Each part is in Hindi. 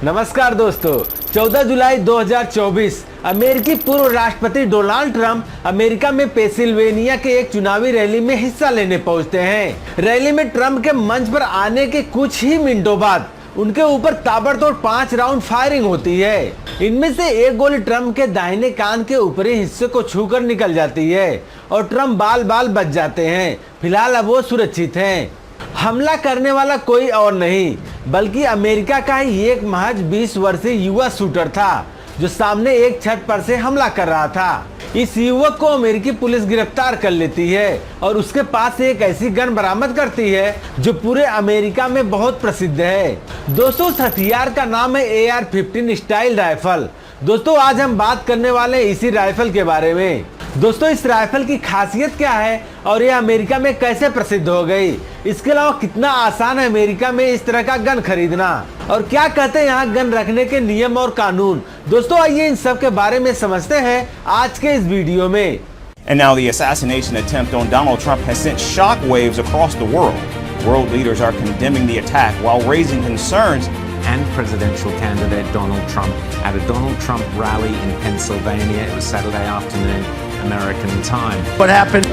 नमस्कार दोस्तों, 14 जुलाई 2024 अमेरिकी पूर्व राष्ट्रपति डोनाल्ड ट्रंप अमेरिका में पेंसिल्वेनिया के एक चुनावी रैली में हिस्सा लेने पहुंचते हैं। रैली में ट्रंप के मंच पर आने के कुछ ही मिनटों बाद उनके ऊपर ताबड़तोड़ 5 राउंड फायरिंग होती है। इनमें से एक गोली ट्रंप के दाहिने कान के ऊपरी हिस्से को छूकर निकल जाती है और ट्रंप बाल बाल बच जाते हैं। फिलहाल अब वो सुरक्षित हैं। हमला करने वाला कोई और नहीं बल्कि अमेरिका का ही एक महज 20 वर्षीय युवा शूटर था जो सामने एक छत पर से हमला कर रहा था। इस युवक को अमेरिकी पुलिस गिरफ्तार कर लेती है और उसके पास से एक ऐसी गन बरामद करती है जो पूरे अमेरिका में बहुत प्रसिद्ध है। दोस्तों, उस हथियार का नाम है AR-15 स्टाइल राइफल। दोस्तों, आज हम बात करने वाले इसी राइफल के बारे में। दोस्तों, इस राइफल की खासियत क्या है और ये अमेरिका में कैसे प्रसिद्ध हो गई, इसके अलावा कितना आसान है अमेरिका में इस तरह का गन खरीदना और क्या कहते हैं यहाँ गन रखने के नियम और कानून। दोस्तों, आइए इन सब के बारे में समझते हैं आज के इस वीडियो में। And now the assassination attempt on Donald Trump has sent shockwaves across the world. World leaders are condemning the attack while raising concerns. And presidential candidate Donald Trump at a Donald Trump rally in Pennsylvania. It was Saturday afternoon, American time. What happened?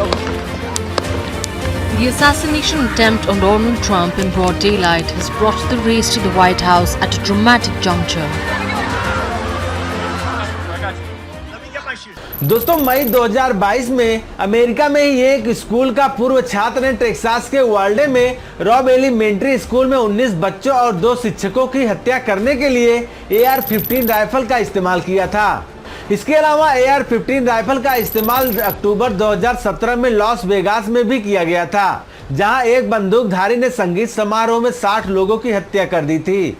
The assassination attempt on Donald Trump in broad daylight has brought the race to the White House at a dramatic juncture. दोस्तों, मई 2022 में अमेरिका में ही एक स्कूल का पूर्व छात्र ने टेक्सास के वाल्डे में रॉब एलिमेंट्री स्कूल में 19 बच्चों और 2 शिक्षकों की हत्या करने के लिए AR-15 राइफल का इस्तेमाल किया था। इसके अलावा AR-15 राइफल का इस्तेमाल अक्टूबर 2017 में लॉस वेगास में भी किया गया था, जहां एक बंदूकधारी ने संगीत समारोह में 60 लोगों की हत्या कर दी थी।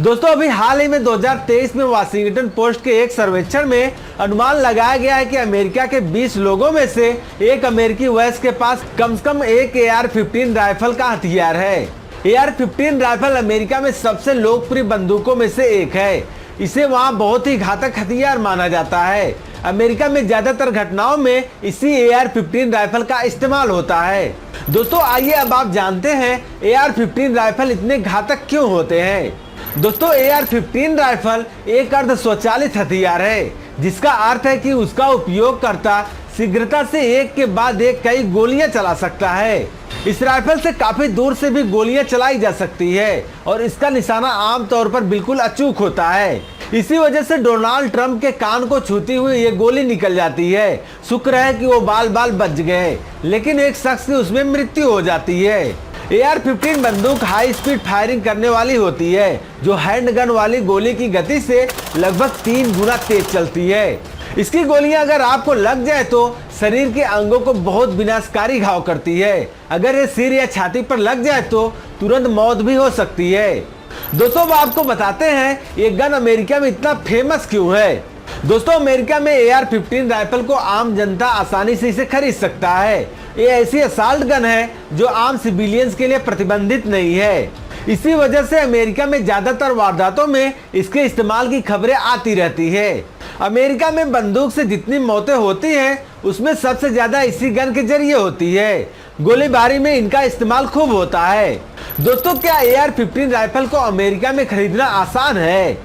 दोस्तों, अभी हाल ही में 2023 में वाशिंगटन पोस्ट के एक सर्वेक्षण में अनुमान लगाया गया है कि अमेरिका के 20 लोगों में से एक अमेरिकी वयस्क के पास कम से कम एक AR-15 राइफल का हथियार है। AR-15 राइफल अमेरिका में सबसे लोकप्रिय बंदूकों में से एक है। इसे वहां बहुत ही घातक हथियार माना जाता है। अमेरिका में ज्यादातर घटनाओं में इसी AR-15 राइफल का इस्तेमाल होता है। दोस्तों, आइए अब आप जानते हैं AR-15 राइफल इतने घातक क्यों होते हैं। दोस्तों, AR-15 राइफल एक अर्ध स्वचालित हथियार है, जिसका अर्थ है कि उसका उपयोगकर्ता शीघ्रता से एक के बाद एक कई गोलियां चला सकता है। इस राइफल से काफी दूर से भी गोलियां चलाई जा सकती है और इसका निशाना आमतौर पर बिल्कुल अचूक होता है। इसी वजह से डोनाल्ड ट्रंप के कान को छूती हुई ये गोली निकल जाती है। शुक्र है कि वो बाल बाल बच गए, लेकिन एक शख्स की उसमें मृत्यु हो जाती है। AR-15 बंदूक हाई स्पीड फायरिंग करने वाली होती है, जो हैंड गन वाली गोली की गति से लगभग 3 गुना तेज चलती है। इसकी गोलियां अगर आपको लग जाए तो शरीर के अंगों को बहुत विनाशकारी घाव करती है। अगर ये सिर या छाती पर लग जाए तो तुरंत मौत भी हो सकती है। दोस्तों, अब आपको बताते हैं ये गन अमेरिका में इतना फेमस क्यों है। दोस्तों, अमेरिका में AR-15 राइफल को आम जनता आसानी से इसे खरीद सकता है। ये ऐसी असॉल्ट गन है जो आम सिविलियंस के लिए प्रतिबंधित नहीं है। इसी वजह से अमेरिका में ज्यादातर वारदातों में इसके इस्तेमाल की खबरें आती रहती है। अमेरिका में बंदूक से जितनी मौतें होती हैं, उसमें सबसे ज्यादा इसी गन के जरिए होती है। गोलीबारी में इनका इस्तेमाल खूब होता है। दोस्तों, क्या AR-15 राइफल को अमेरिका में खरीदना आसान है?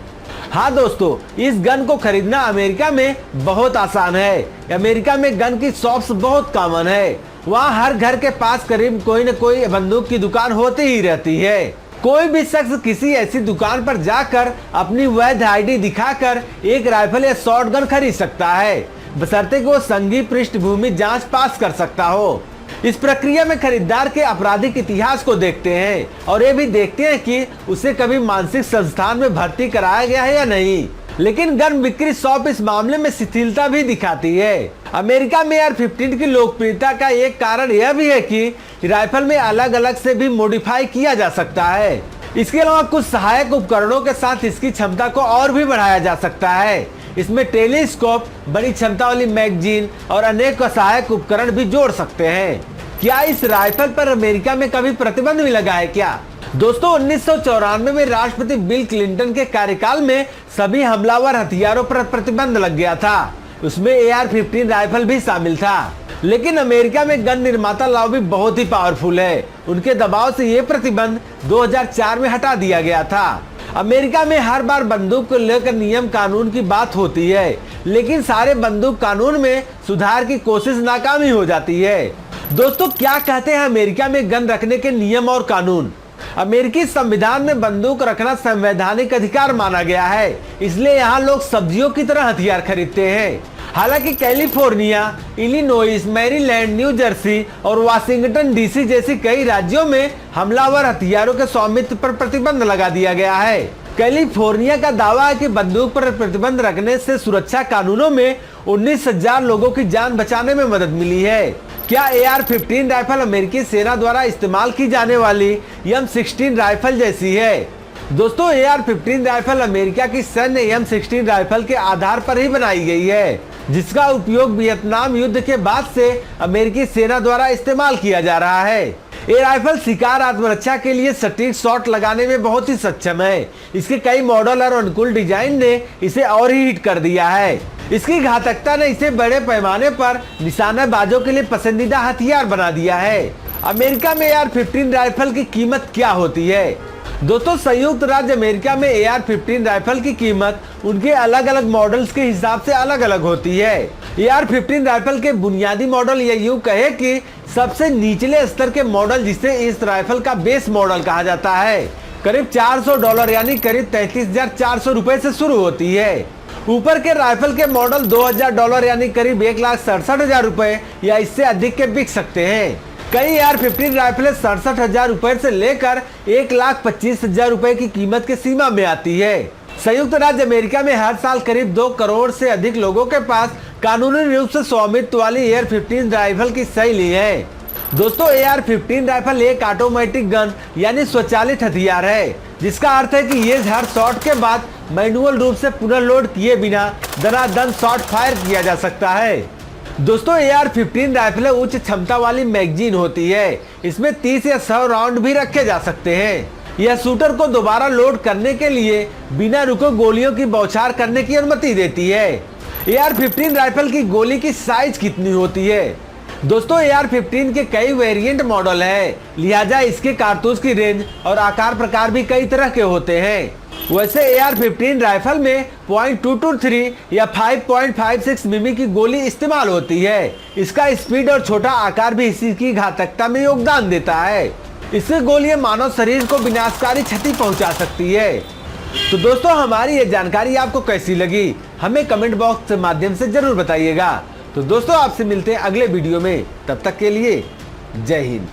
हाँ दोस्तों, इस गन को खरीदना अमेरिका में बहुत आसान है। अमेरिका में गन की शॉप्स बहुत कॉमन है। वहाँ हर घर के पास करीब कोई न कोई बंदूक की दुकान होती ही रहती है। कोई भी शख्स किसी ऐसी दुकान पर जाकर अपनी वैध ID दिखाकर एक राइफल या शॉटगन खरीद सकता है, बशर्ते कि वो संघीय पृष्ठभूमि जांच पास कर सकता हो। इस प्रक्रिया में खरीदार के आपराधिक इतिहास को देखते हैं और ये भी देखते हैं कि उसे कभी मानसिक संस्थान में भर्ती कराया गया है या नहीं। लेकिन गन बिक्री शॉप इस मामले में शिथिलता भी दिखाती है। अमेरिका में AR-15 की लोकप्रियता का एक कारण यह भी है कि राइफल में अलग अलग से भी मॉडिफाई किया जा सकता है। इसके अलावा कुछ सहायक उपकरणों के साथ इसकी क्षमता को और भी बढ़ाया जा सकता है। इसमें टेलीस्कोप, बड़ी क्षमता वाली मैगजीन और अनेक सहायक उपकरण भी जोड़ सकते हैं। क्या इस राइफल पर अमेरिका में कभी प्रतिबंध भी लगा है क्या? दोस्तों, 1994 में राष्ट्रपति बिल क्लिंटन के कार्यकाल में सभी हमलावर हथियारों पर प्रतिबंध लग गया था। उसमें AR-15 राइफल भी शामिल था। लेकिन अमेरिका में गन निर्माता लॉबी बहुत ही पावरफुल है। उनके दबाव से ये प्रतिबंध 2004 में हटा दिया गया था। अमेरिका में हर बार बंदूक को लेकर नियम कानून की बात होती है, लेकिन सारे बंदूक कानून में सुधार की कोशिश नाकामी हो जाती है। दोस्तों, क्या कहते हैं अमेरिका में गन रखने के नियम और कानून? अमेरिकी संविधान में बंदूक रखना संवैधानिक अधिकार माना गया है, इसलिए यहाँ लोग सब्जियों की तरह हथियार खरीदते हैं। हालांकि California, Illinois, Maryland, new Jersey और वाशिंगटन डीसी जैसी कई राज्यों में हमलावर हथियारों के स्वामित्व पर प्रतिबंध लगा दिया गया है। कैलिफोर्निया का दावा है कि बंदूक पर प्रतिबंध रखने से सुरक्षा कानूनों में 19,000 लोगों की जान बचाने में मदद मिली है। क्या AR-15 राइफल अमेरिकी सेना द्वारा इस्तेमाल की जाने वाली M16 राइफल जैसी है? दोस्तों, AR-15 राइफल अमेरिका की सैन्य M16 राइफल के आधार पर ही बनाई गई है, जिसका उपयोग वियतनाम युद्ध के बाद से अमेरिकी सेना द्वारा इस्तेमाल किया जा रहा है। ये राइफल शिकार आत्मरक्षा के लिए सटीक शॉट लगाने में बहुत ही सक्षम है। इसके कई मॉडल और अनुकूल डिजाइन ने इसे और ही हिट कर दिया है। इसकी घातकता ने इसे बड़े पैमाने पर निशानेबाजों के लिए पसंदीदा हथियार बना दिया है। अमेरिका में AR-15 राइफल की कीमत क्या होती है? दोस्तों, संयुक्त राज्य अमेरिका में AR-15 राइफल की कीमत उनके अलग अलग मॉडल्स के हिसाब से अलग अलग होती है। AR-15 राइफल के बुनियादी मॉडल या यूं कहे कि सबसे निचले स्तर के मॉडल, जिसे इस राइफल का बेस मॉडल कहा जाता है, करीब $400 यानी करीब 33,400 रुपए से शुरू होती है। ऊपर के राइफल के मॉडल $2,000 यानी करीब 1,67,000 रुपए या इससे अधिक के बिक सकते हैं। कई AR-15 राइफलें 67,000 रुपए से लेकर 1,25,000 रुपए की कीमत की सीमा में आती है। संयुक्त राज्य अमेरिका में हर साल करीब 2 करोड़ से अधिक लोगों के पास कानूनी रूप से स्वामित्व वाली AR-15 राइफल की सही ली है। दोस्तों, AR-15 राइफल एक ऑटोमेटिक गन यानी स्वचालित हथियार है, जिसका अर्थ है कि ये हर शॉट के बाद मैनुअल रूप से पुनः लोड किए बिना दनादन शॉट फायर किया जा सकता है। दोस्तों, AR-15 राइफलें उच्च क्षमता वाली मैगजीन होती है। इसमें 30 या 100 राउंड भी रखे जा सकते हैं। यह शूटर को दोबारा लोड करने के लिए बिना रुके गोलियों की बौछार करने की अनुमति देती है। AR-15 राइफल की गोली की साइज कितनी होती है? दोस्तों, AR-15 के कई वेरिएंट मॉडल हैं, लिहाजा इसके कारतूस की रेंज और आकार प्रकार भी कई तरह के होते हैं। वैसे AR-15 राइफल में .223 या 5.56 मिमी की गोली इस्तेमाल होती है। इसका स्पीड और छोटा आकार भी इसी की घातकता में योगदान देता है। इससे गोलियां मानव शरीर को विनाशकारी क्षति पहुंचा सकती है। तो दोस्तों, हमारी ये जानकारी आपको कैसी लगी, हमें कमेंट बॉक्स के माध्यम से जरूर बताइएगा। तो दोस्तों, आपसे मिलते हैं अगले वीडियो में। तब तक के लिए जय हिंद।